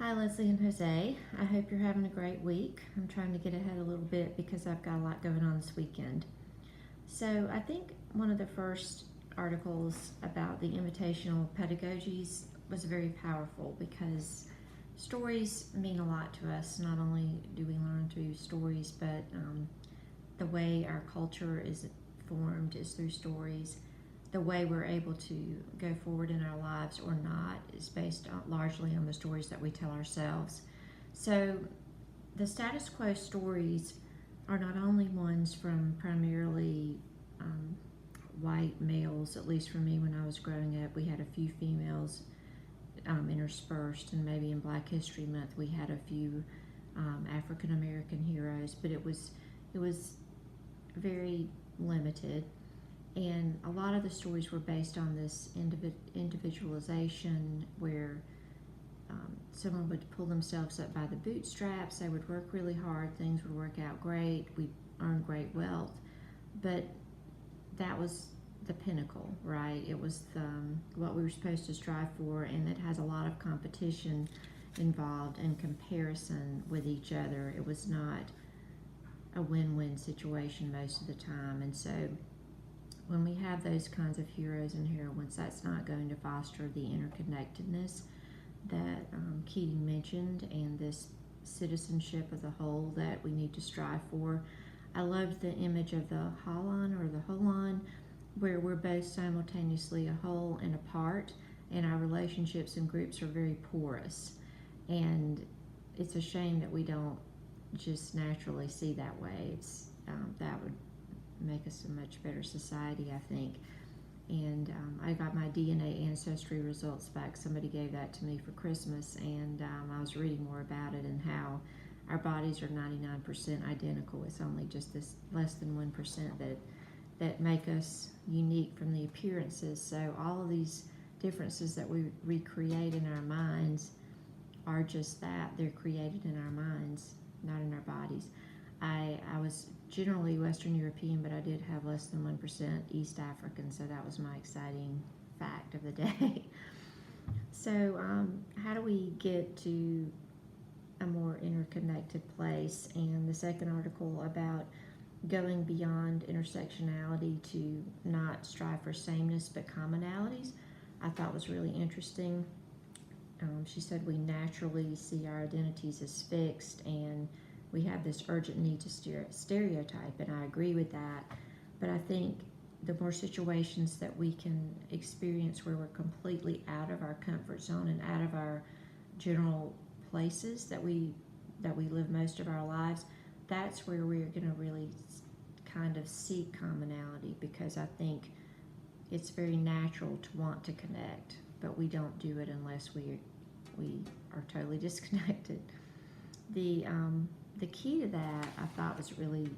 Hi, Leslie and Jose. I hope you're having a great week. I'm trying to get ahead a little bit because I've got a lot going on this weekend. So, I think one of the first articles about the invitational pedagogies was very powerful because stories mean a lot to us. Not only do we learn through stories, but the way our culture is formed is through stories. The way we're able to go forward in our lives or not is based largely on the stories that we tell ourselves. So, the status quo stories are not only ones from primarily um, white males, at least for me when I was growing up. We had a few females interspersed, and maybe in Black History Month we had a few African American heroes, but it was very limited. And a lot of the stories were based on this individualization where someone would pull themselves up by the bootstraps, they would work really hard, things would work out great, we'd earn great wealth. But that was the pinnacle, right? It was what we were supposed to strive for, and it has a lot of competition involved and comparison with each other. It was not a win-win situation most of the time. And so when we have those kinds of heroes and heroines, that's not going to foster the interconnectedness that Keating mentioned and this citizenship of the whole that we need to strive for. I loved the image of the holon or the holon, where we're both simultaneously a whole and a part, and our relationships and groups are very porous. And it's a shame that we don't just naturally see that way. That would make us a much better society, I think. And I got my DNA ancestry results back. Somebody gave that to me for Christmas, and I was reading more about it and how our bodies are 99% identical. It's only just this less than 1% that make us unique from the appearances. So all of these differences that we recreate in our minds are just that. They're created in our minds, not in our bodies. I was generally Western European, but I did have less than 1% East African, so that was my exciting fact of the day. So, how do we get to a more interconnected place? And the second article about going beyond intersectionality to not strive for sameness but commonalities, I thought was really interesting. She said we naturally see our identities as fixed, and we have this urgent need to stereotype, and I agree with that. But I think the more situations that we can experience where we're completely out of our comfort zone and out of our general places that we live most of our lives, that's where we're going to really kind of seek commonality, because I think it's very natural to want to connect, but we don't do it unless we are totally disconnected. The key to that, I thought, was really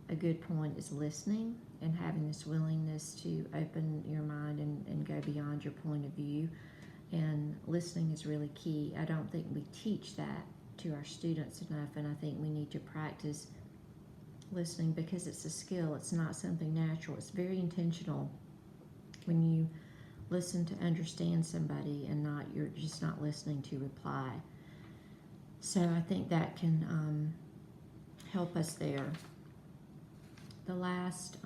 a good point, is listening and having this willingness to open your mind and go beyond your point of view. And listening is really key. I don't think we teach that to our students enough, and I think we need to practice listening because it's a skill. It's not something natural. It's very intentional when you listen to understand somebody and you're just not listening to reply. So I think that can help us there. The last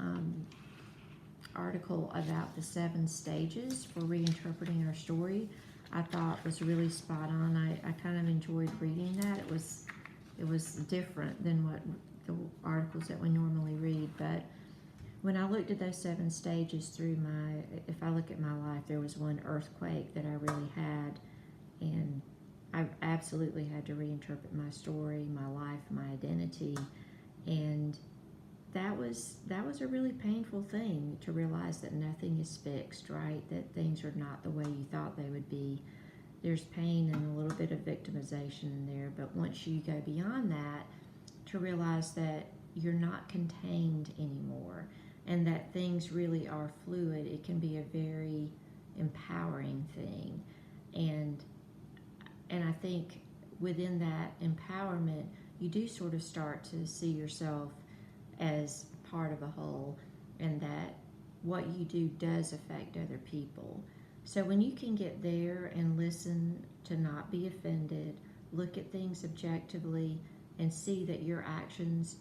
article about the 7 stages for reinterpreting our story, I thought was really spot on. I kind of enjoyed reading that. It was different than what the articles that we normally read. But when I looked at those 7 stages if I look at my life, there was one earthquake that I really had, and I absolutely had to reinterpret my story, my life, my identity, and that was a really painful thing to realize that nothing is fixed, right? That things are not the way you thought they would be. There's pain and a little bit of victimization in there, but once you go beyond that, to realize that you're not contained anymore and that things really are fluid, it can be a very empowering thing. And I think within that empowerment, you do sort of start to see yourself as part of a whole, and that what you do does affect other people. So when you can get there and listen to not be offended, look at things objectively, and see that your actions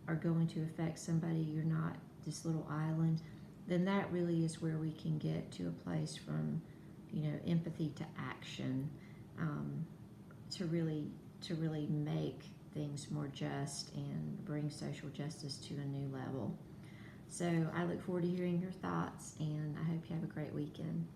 are going to affect somebody. You're not this little island. Then that really is where we can get to a place from, empathy to action, to really make things more just and bring social justice to a new level. So I look forward to hearing your thoughts, and I hope you have a great weekend.